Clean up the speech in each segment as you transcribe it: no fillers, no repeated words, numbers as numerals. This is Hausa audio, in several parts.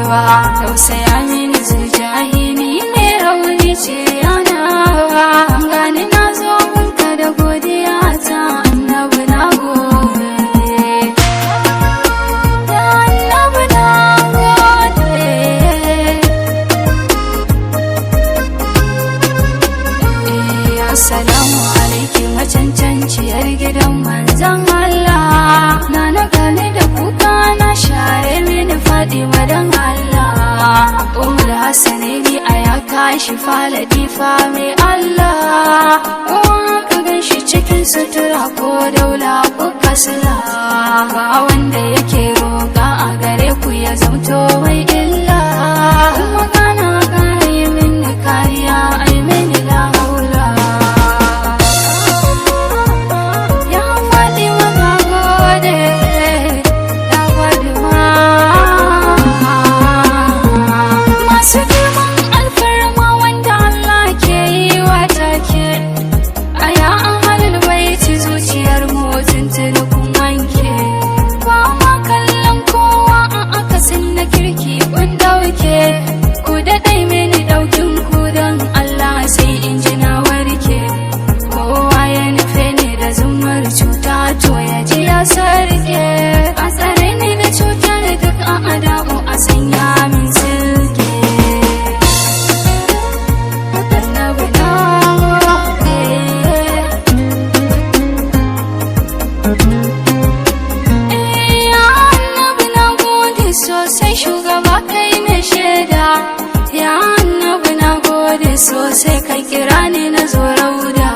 ba, tausaya mini zujahi ni mai rauni ce yana gani na zo gunka da godiya ta annabi na gode, ya annabi na gode. Assalamu alaikum macancanciyar gidan manzon Allah, na gane da kuka na share mini Fatima dan Allah. Umar Hassanaini a ya kashi faladifa mai Allah, ka gan shi cikin sutura ko daula ko kasala, ba wanda yake roƙa a gare ku ya zamto mai illa, kuma kana kare mini kariya ai mini la haula. Ya Fatima na gode, ya Fatima. Masu girman alfarma wanda Allah ke yi wa take, a ya ahalul baiti zuciyar mutum tuni kun wanke, ba ma kallon kowa a akasin na kirki kun dauke, ku daɗai mini ɗaukin ku don Allah sai in ji na warke. Kowa ya nufe ni da zumar cuta to ya ji ya sarke, a tsare ni da cutar duk a adamu a sanya min silke. Annabi na gode, ya annabi na gode sosai shugaba kai ne shaida, ya annabi na gode sosai kai kira ni na zo rauda,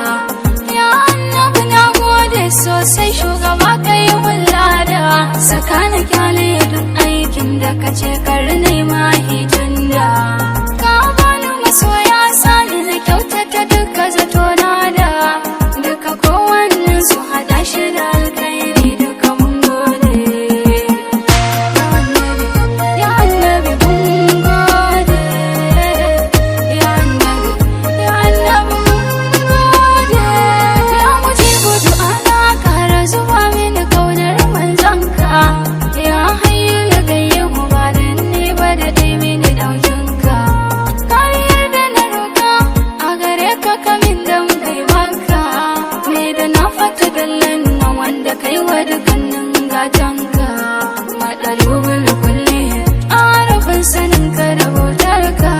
ya annabi na gode sosai shugaba kai wallada, saka na kyale duk aikin da ka ce kar nema hijinda, ka bani masoya sani na kyautata duka zato na da, duka kowannen su hada shi da alkhairi duka mun gode. Ya annabi mun gode, ya annabi mun gode, ya mujibu du'ana kara zuba mini kaunar manzanka, ya hayyul gayyabu ba dan ne ba da dai mini daukinka, kariyar da na roka a gare ka kamin dan kai baka, me da na fata dallan na wanda kai wa dukkanin gatanka, madalubul kulli arafin sanin ka da bautarka,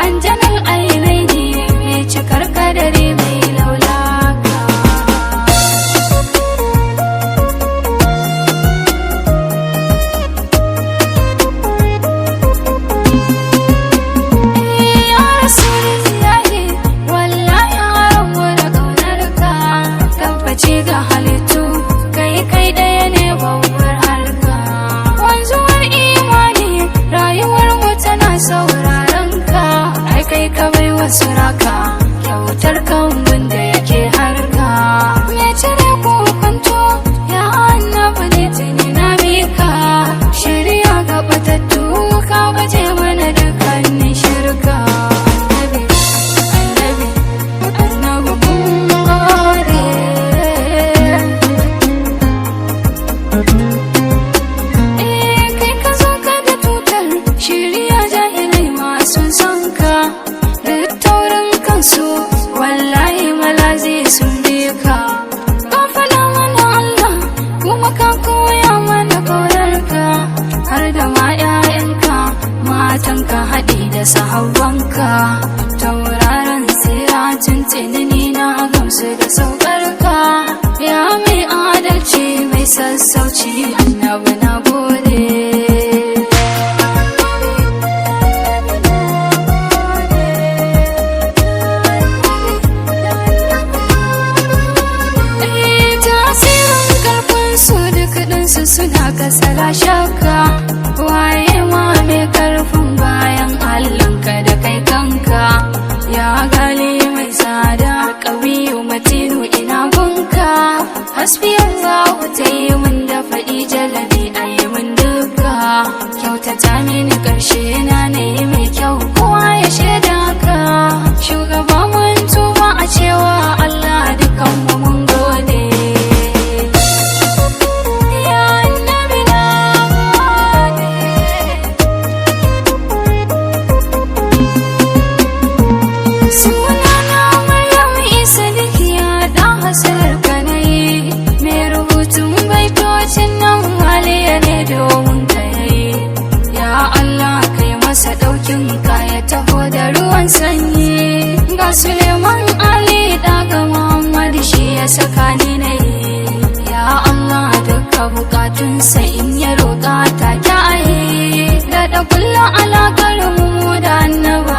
anjanal ainaini mai cikar kadari mai laulaka. Ya Rasulullahi wallahi haramu da ƙaunarka, tabbaci ga halittu kai ɗaya ne babbar harka, wanzuwar imani rayuwar mu tana sauraron ka, ai kai ka bai wasu raka kyautar kambun da yake harka, me cire kokonto ya annabi ne tuni na mika, shirya ga batattu ka baje mana dukkanin shirka. Annabi mun gode, kai ka zo ka da tutar shirya jahilai masu son ka, duk taurin kansu wallahi malazi sun bi ka, ka faɗa mana Allah kuma ka koya mana ƙaunarka, har da ma 'ya'yanka matanka haɗi da sahabbanka, tauraron tsira tuntuni ni na gamsu da saukarka, ya mai adalci mai sassauci annabi na gode. Tasirin karfin su duk ɗinsu suna kasala shakka, waye ma mai karfin bayan Allahnka da kai kanka, ya gali mai tsada ƙawiyu matinu ina gunka, hasbi Allahu ta yi min da faɗi jalabi a yi min duka, kyautata mini ƙarshe na ne mai kyau kowa ya shaida ka, shugaba mun tuba a cewa Allah dukan mu mun gode. Ya annabi na gode, ruwan sanyi. Ga Suleiman Ali daga Muhammad shi ya saka ni na yi. Ya Allah duka bukatunsa in ya roƙa ta kyaye. Da kullum alaƙar mu da Annabi